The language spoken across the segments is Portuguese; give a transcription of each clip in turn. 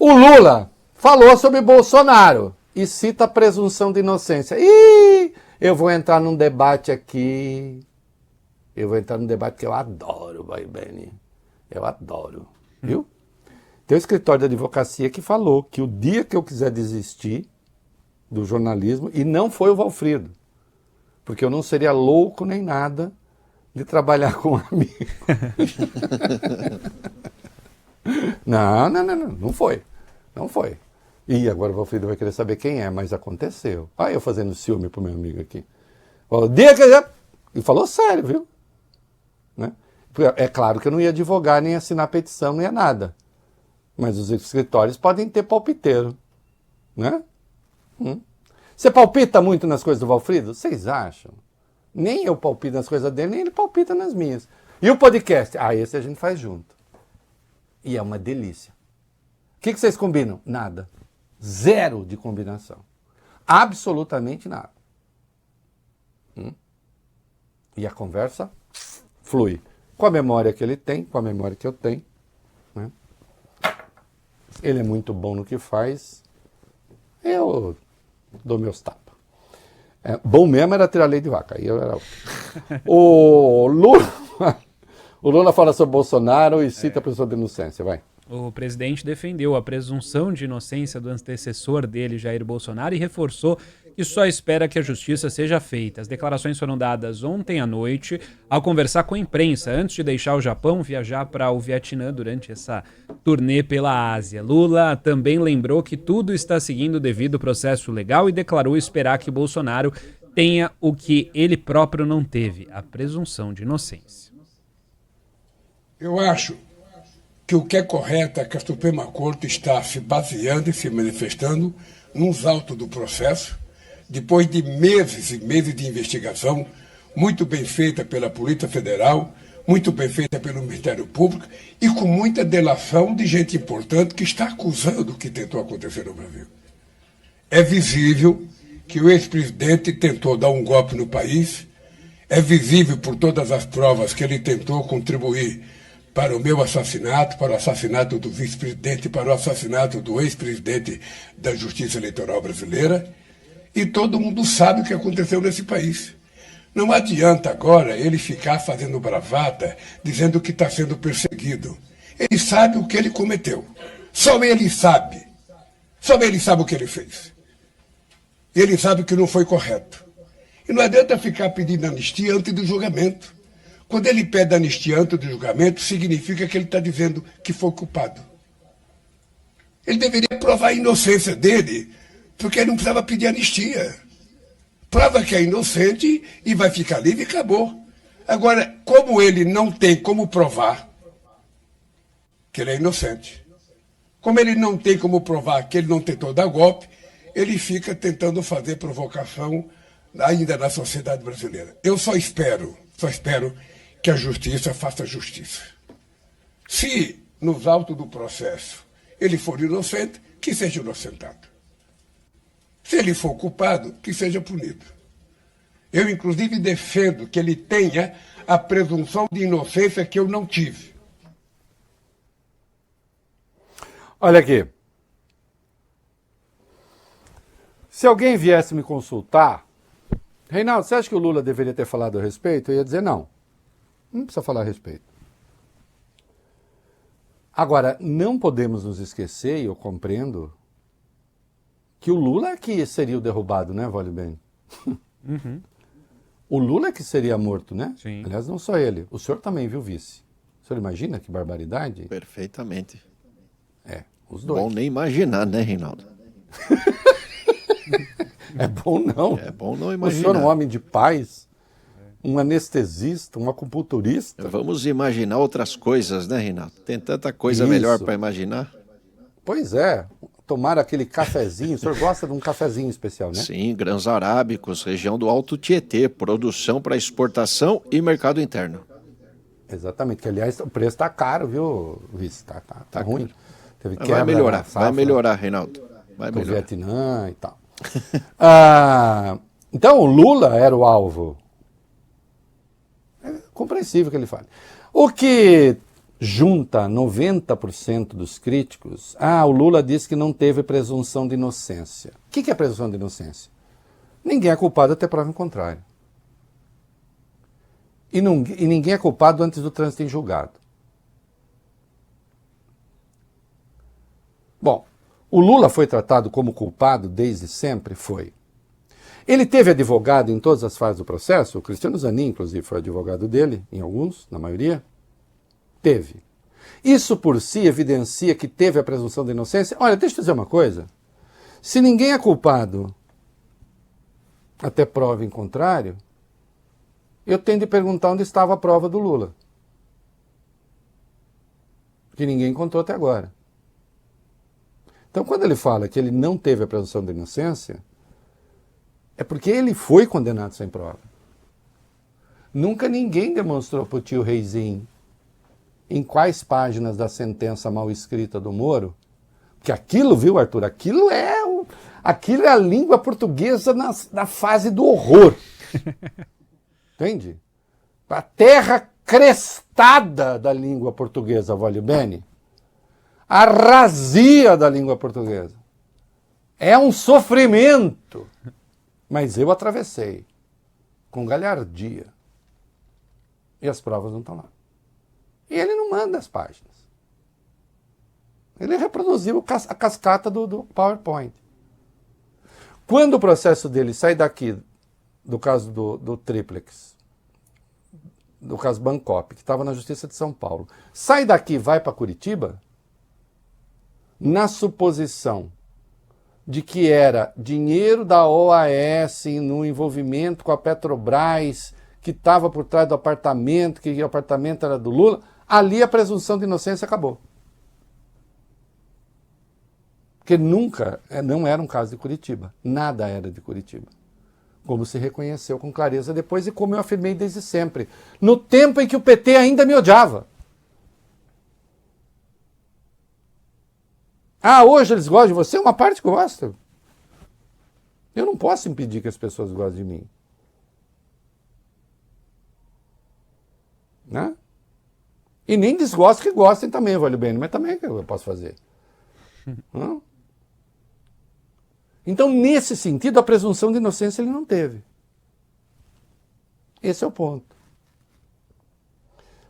O Lula falou sobre Bolsonaro e cita a presunção de inocência. Ih, eu vou entrar num debate aqui. Eu vou entrar num debate que eu adoro, vai, Beni. Eu adoro, viu? Tem um escritório de advocacia que falou que o dia que eu quiser desistir do jornalismo, e não foi o Valfrido, porque eu não seria louco nem nada de trabalhar com um amigo. Não foi. Não foi. E agora o Valfrido vai querer saber quem é, mas aconteceu. Olha eu fazendo ciúme pro meu amigo aqui. Falou, dia que eu... E falou sério, viu? Né? É claro que eu não ia advogar, nem assinar petição, nem nada. Mas os escritórios podem ter palpiteiro. Né? Você palpita muito nas coisas do Valfrido? Vocês acham? Nem eu palpito nas coisas dele, nem ele palpita nas minhas. E o podcast? Esse a gente faz junto. E é uma delícia. O que vocês combinam? Nada. Zero de combinação. Absolutamente nada. E a conversa flui. Com a memória que ele tem, com a memória que eu tenho. Né? Ele é muito bom no que faz. Eu dou meus tapas. Bom mesmo era tirar leite de vaca. Aí eu era... O Lula fala sobre Bolsonaro e cita a presunção de inocência. Vai. O presidente defendeu a presunção de inocência do antecessor dele, Jair Bolsonaro, e reforçou que só espera que a justiça seja feita. As declarações foram dadas ontem à noite ao conversar com a imprensa, antes de deixar o Japão viajar para o Vietnã durante essa turnê pela Ásia. Lula também lembrou que tudo está seguindo o devido processo legal e declarou esperar que Bolsonaro tenha o que ele próprio não teve, a presunção de inocência. Eu acho que o que é correto é que a Suprema Corte está se baseando e se manifestando nos autos do processo, depois de meses e meses de investigação, muito bem feita pela Polícia Federal, muito bem feita pelo Ministério Público e com muita delação de gente importante que está acusando o que tentou acontecer no Brasil. É visível que o ex-presidente tentou dar um golpe no país, é visível por todas as provas que ele tentou contribuir para o meu assassinato, para o assassinato do vice-presidente, para o assassinato do ex-presidente da Justiça Eleitoral Brasileira, e todo mundo sabe o que aconteceu nesse país. Não adianta agora ele ficar fazendo bravata, dizendo que está sendo perseguido. Ele sabe o que ele cometeu. Só ele sabe. Só ele sabe o que ele fez. Ele sabe que não foi correto. E não adianta ficar pedindo anistia antes do julgamento. Quando ele pede anistia antes do julgamento, significa que ele está dizendo que foi culpado. Ele deveria provar a inocência dele, porque ele não precisava pedir anistia. Prova que é inocente e vai ficar livre e acabou. Agora, como ele não tem como provar que ele é inocente, como ele não tem como provar que ele não tentou dar golpe, ele fica tentando fazer provocação ainda na sociedade brasileira. Eu só espero que a justiça faça justiça. Se, nos autos do processo, ele for inocente, que seja inocentado. Se ele for culpado, que seja punido. Eu, inclusive, defendo que ele tenha a presunção de inocência que eu não tive. Olha aqui. Se alguém viesse me consultar, Reinaldo, você acha que o Lula deveria ter falado a respeito? Eu ia dizer não. Não precisa falar a respeito. Agora, não podemos nos esquecer, e eu compreendo, que o Lula é que seria o derrubado, né, Vale Bem? Uhum. O Lula é que seria morto, né? Sim. Aliás, não só ele. O senhor também, viu, vice? O senhor imagina que barbaridade? Perfeitamente. Os dois. Bom nem imaginar, né, Reinaldo? É bom não. É bom não O imaginar. senhor é um homem de paz, um anestesista, um acupunturista. Vamos imaginar outras coisas, né, Reinaldo? Tem tanta coisa Isso. melhor para imaginar. Pois é. Tomar aquele cafezinho. O senhor gosta de um cafezinho especial, né? Sim, grãos arábicos, região do Alto Tietê, produção para exportação e mercado interno. Exatamente, que aliás o preço está caro, viu, vice? Tá ruim. Teve Vai quebra melhorar, na safra vai melhorar, Reinaldo. Vai do melhorar. Vietnã e tal. Então o Lula era o alvo. É compreensível que ele fale. O que junta 90% dos críticos, o Lula disse que não teve presunção de inocência. O que é presunção de inocência? Ninguém é culpado até prova em contrário. E ninguém é culpado antes do trânsito em julgado. Bom, o Lula foi tratado como culpado desde sempre? Foi. Ele teve advogado em todas as fases do processo? O Cristiano Zanin, inclusive, foi advogado dele, em alguns, na maioria. Teve. Isso por si evidencia que teve a presunção de inocência? Olha, deixa eu dizer uma coisa. Se ninguém é culpado até prova em contrário, eu tenho de perguntar onde estava a prova do Lula. Que ninguém encontrou até agora. Então, quando ele fala que ele não teve a presunção de inocência, é porque ele foi condenado sem prova. Nunca ninguém demonstrou para o tio Reizinho em quais páginas da sentença mal escrita do Moro, porque aquilo, viu, Arthur, aquilo é a língua portuguesa na fase do horror. Entende? A terra crestada da língua portuguesa, voglio bene. A razia da língua portuguesa. É um sofrimento. Mas eu atravessei com galhardia. E as provas não estão lá. E ele não manda as páginas. Ele reproduziu a cascata do PowerPoint. Quando o processo dele sai daqui, do caso do Triplex, do caso Bancop, que estava na Justiça de São Paulo, sai daqui e vai para Curitiba, na suposição de que era dinheiro da OAS no envolvimento com a Petrobras, que estava por trás do apartamento, que o apartamento era do Lula, ali a presunção de inocência acabou. Porque nunca, não era um caso de Curitiba. Nada era de Curitiba. Como se reconheceu com clareza depois e como eu afirmei desde sempre. No tempo em que o PT ainda me odiava. Hoje eles gostam de você? Uma parte gosta. Eu não posso impedir que as pessoas gostem de mim. Né? E nem desgosto que gostem também, vale bem, mas também que eu posso fazer. Então, nesse sentido, a presunção de inocência ele não teve. Esse é o ponto.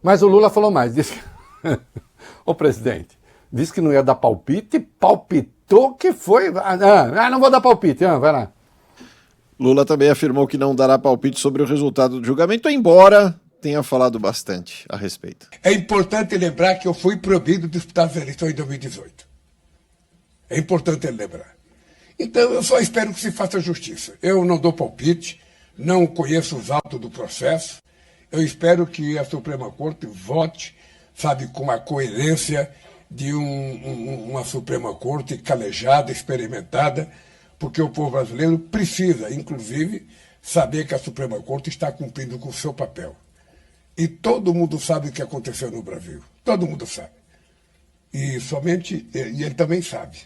Mas o Lula falou mais. Disse que... o presidente disse que não ia dar palpite, palpitou que foi... não vou dar palpite, vai lá. Lula também afirmou que não dará palpite sobre o resultado do julgamento, embora tenha falado bastante a respeito. É importante lembrar que eu fui proibido de disputar as eleições em 2018. É importante ele lembrar. Então, eu só espero que se faça justiça. Eu não dou palpite, não conheço os autos do processo. Eu espero que a Suprema Corte vote, sabe, com a coerência de uma Suprema Corte calejada, experimentada, porque o povo brasileiro precisa, inclusive, saber que a Suprema Corte está cumprindo com o seu papel. E todo mundo sabe o que aconteceu no Brasil. Todo mundo sabe. E ele também sabe.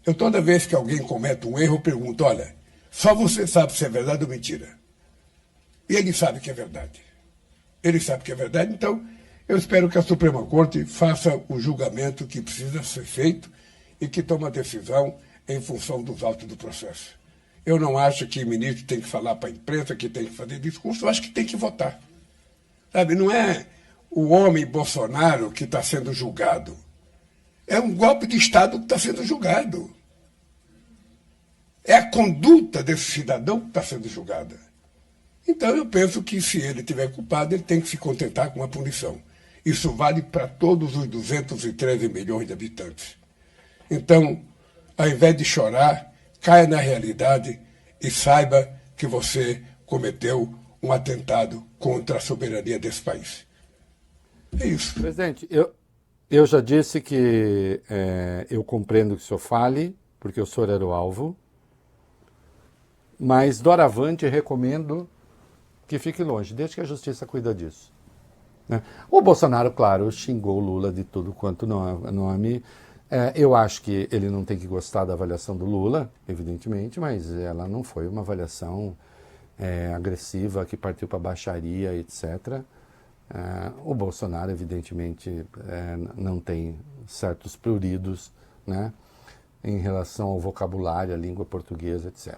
Eu, toda vez que alguém comete um erro, eu pergunto, olha, só você sabe se é verdade ou mentira. E ele sabe que é verdade. Ele sabe que é verdade, então eu espero que a Suprema Corte faça o julgamento que precisa ser feito e que tome a decisão em função dos autos do processo. Eu não acho que o ministro tem que falar para a imprensa, que tem que fazer discurso, eu acho que tem que votar. Sabe, não é o homem Bolsonaro que está sendo julgado. É um golpe de Estado que está sendo julgado. É a conduta desse cidadão que está sendo julgada. Então eu penso que se ele estiver culpado, ele tem que se contentar com uma punição. Isso vale para todos os 213 milhões de habitantes. Então, ao invés de chorar, caia na realidade e saiba que você cometeu um atentado contra a soberania desse país. É isso. Presidente, eu já disse que eu compreendo que o senhor fale, porque o senhor era o alvo, mas doravante recomendo que fique longe, desde que a justiça cuida disso. Né? O Bolsonaro, claro, xingou o Lula de tudo quanto nome. Eu acho que ele não tem que gostar da avaliação do Lula, evidentemente, mas ela não foi uma avaliação agressiva que partiu para baixaria, etc. O Bolsonaro, evidentemente, não tem certos pruridos, né, em relação ao vocabulário, à língua portuguesa, etc.